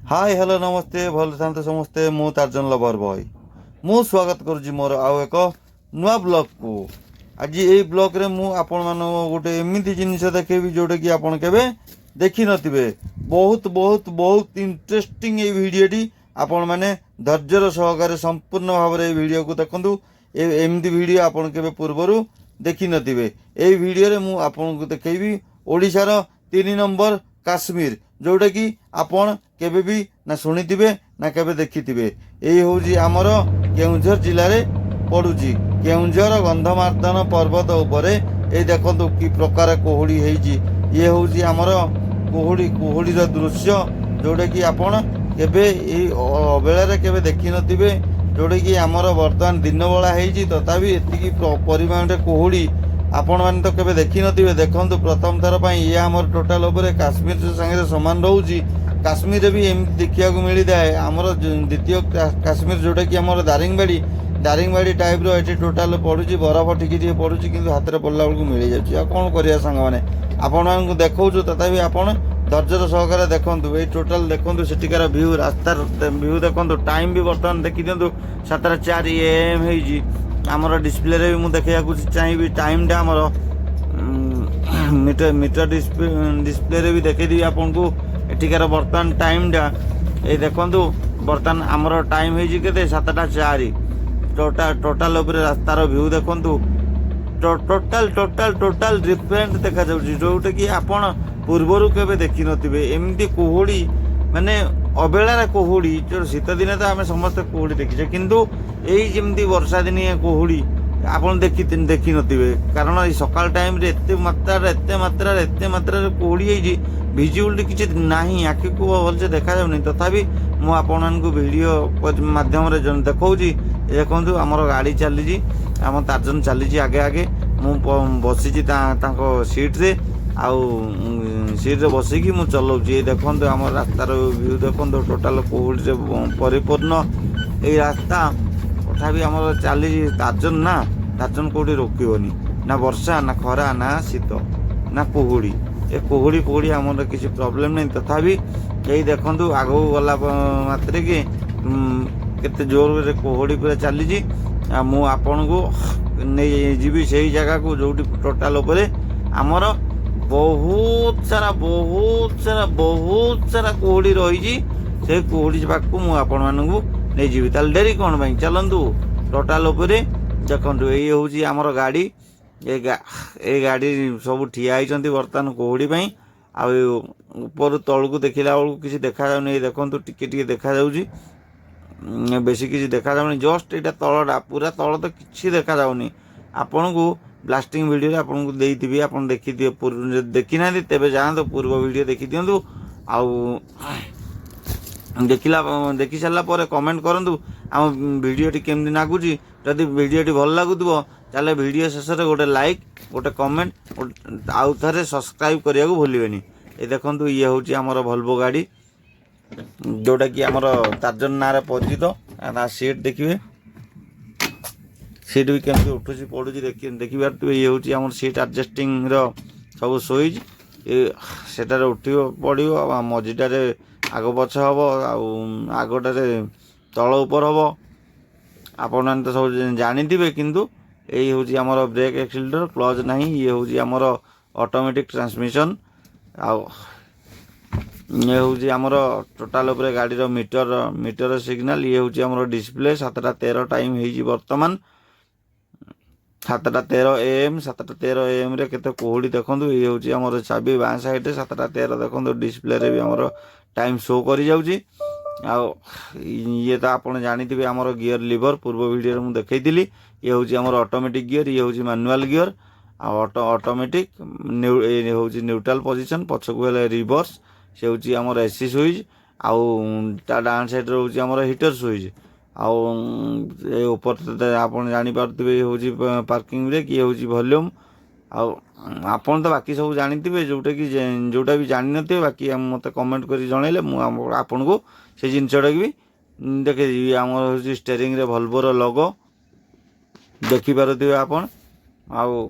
Hi hello नमस्ते भल था समस्ते मु तार्जन लवर बॉय मु स्वागत करुँची मोर आउ एक नुआ ब्लॉग को आज ये ब्लॉग रे मु आपण मान गोटे एमती जिनिस देखेबी जोटा कि आपण केबे देखि नथिबे। बहुत बहुत बहुत इंटरेस्टिंग ये वीडियोटी आपण माने धैर्यर सहकारे संपूर्ण भाव में वीडियो को देखंतु। एमती वीडियो आपण केबे पूर्वरु देखि नथिबे। ए वीडियो रे मु आपण को देखेबी ओडिशार 3 नंबर काश्मीर जोटा कि आपण केबे भी ना शुणिथिबे ना केबे देखिथिबे। एई होउची आमर केउंझर जिले में पड़ुची। केउंझर गंधमार्दन पर्वत उपरे ए देखंतु कि प्रकार कोहुड़ी हेइची। ये होउची आमर कोहुड़ीर दृश्य जोटा कि आपण केबे एई अबेला केबे देखि नथिबे। जोटा कि आमर वर्तमान दिन बेला हेइची तथापि एतिकी परिमाण रे कोहुड़ी आपण मैंने तो केबे देखि नथिबे। देखंतु प्रथम थर पई ये आमर टोटाल उपरे काश्मीर संगे समान रहउची। काश्मीर भी एमती देखा मिली थाए आमर द्वितीय काश्मीर जोटा कि आमर दारिंगबाड़ी टाइप रो एठी टोटाल पड़ुची बरफ टिके पड़ुची किंतु हाथ में पड़ला बेलू मिल जाऊँगी। आ कौन करिया सांग मैंने आपण मानकु देखौछु तथापि आपण धैर्यर सहकारे देखंतु। ए टोटाल देखंतु सेटिकार व्यू रास्तार व्यू देखंतु। टाइम भी वर्तमान देखि दियंतु 7:04 AM हेइची। आमर डिस्प्ले रे भी मु देखैयाकु चाहिबी टाइम आमर मीटर डिस्प्ले रे भी देखैदी आपन को एठिकार वर्तमान टाइम ए देखंतु। वर्तमान आमर टाइम हेइची केते 7:04। टोटाल ऊपर रास्तार व्यू देखंतु। टोटाल डिफरेंट देखा जाउची जोटा कि आपण पूर्वरु केबे देखि नथिबे। एमती कोहुड़ी माने अबेलार कोहुड़ी जो शीत दिन तो आम समस्त कोहुड़ी देखीचे किंतु यही जमी वर्षा दिन कोहुड़ी आपन देखि नथिबे। कारण सकाल टाइम रे एते मात्रा कोहुड़ी हेइची विजुअलिटी किछि नाही आखि को भलसे देखा जाउनी। तथापि मु आपण मानकु वीडियो माध्यम रे देखौची। देखंतु हमर गाड़ी चलीची आम तार्जन चलीची आगे आगे मु बसीची तांको सीट रे आउ सीट रे बसिकी मु चलाउची। ये देखंतु हमर रास्तार व्यू देखंतु टोटाल कोहुड़ी रे परिपूर्ण ए रास्ता। तथापि हमर चलीची तार्जन ना तार्जन कोठी रोकिबनी ना वर्षा ना खरा ना शीत ना कोहुड़ी। ए कोहुड़ी हमर किसी प्रॉब्लम नहीं। तथापि यही देखंतु आगो गला मात्रे के केते जोर रे कोहुड़ी पूरा चलीची। मु आपन को नहीं जीवी सही जगह को जोटी टोटाल उपरे हमर बहुत सारा कोहुड़ी रही। से कोहुड़ी पाक मु आपण मानकु नहीं जीवी। ताल डेरी कौन भाई चलतु टोटाल उपरे देखंतु। ये होउची हमर गाड़ी। ए गाड़ी सब ठिया होइचंती वर्तमान कोहुड़ी पई। आ ऊपर तळकु देखिला बेलू किसी देखा जाउनी। देखंतु टिके टिके देखा जाउची बेसी किसी देखा जाउनी। जस्ट एटा तळडा पूरा तळ तो किसी देखा जाउनी। आपन को ब्लास्टिंग वीडियो आपन को देइथिबी आपन देखि दियो। पूर्व देखि ना तेबे जांतो पूर्व वीडियो देखि दियंतु। आउ देखि सारा पर कमेंट करंतु आम वीडियोटी केमती नागुची। जदि वीडियोटी भल लागुथबो ताले वीडियो शेष रे गोटे लाइक गोटे कमेंट आउ थरे सब्सक्राइब करिया को भूलिबेनी। ए देखंतु ये होची हमर भल्वो गाड़ी जोटा कि हमर तार्जन नारे परिचित। आ सीट देखिए सीट भी केमती उठुची पड़ुची देखि पारथि। ये होची हमर सीट एडजस्टिंग रो सब सोइज सेटारे उठियो पड़ियो मझीटारे आग पछ हम आगटारे तल ऊपर हम आपण मैंने तो सब जानी किंतु यही हूँ आमर ब्रेक एक्सिलेटर क्लच ना। ये हूँ आमर ऑटोमेटिक ट्रांसमिशन आउ ये हूँ आमर टोटाल उपरे गाड़ी मीटर सिग्नल। ये हूँ आमर डिस्प्ले 7:13 टाइम हो बर्तमान 7:13 AM 7:13 AM रे केते कोहुड़ी देखंतु। ये हूँ आमर चाबी बाँ साइड 7:13 देखंतु डिस्प्ले रे भी आमर टाइम शो करी जाउची। आउ ये तो आपन जानिथिबे आमर गियर लिवर पूर्व वीडियो रे मु देखैतिली। ये हूँ आमर ऑटोमेटिक गियर ये हूँ मैनुअल गियर आ ऑटोमेटिक ये हूँ न्यूट्रल पोजीशन पछकु हेले रिवर्स। से हूँ आमर एसी स्विच आउ ता डान साइड रे हूँ आमर हीटर स्विच आउ ए ऊपर आपन जानि पारथिबे हूँ पार्किंग ब्रेक। ये हूँ वॉल्यूम आउ आपन तो बाकी सब जानिथिबे जोटा कि जोटा भी जानि नथिबे बाकी मते कमेंट करी जणैले मु आपन को से जिनसटा भी देखे। आमर हूँ स्टीयरिंग रे वॉल्वोर लोगो देखि पारथिबे आपन। आउ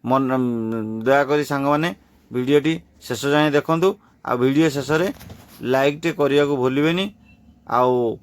मन दया करी सांग माने वीडियोटी शेष जाए देखंतु। आ वीडियो शेष रे ଲାଇକ୍ଟେ କରିବାକୁ ଭୁଲିବେନି। ଆଉ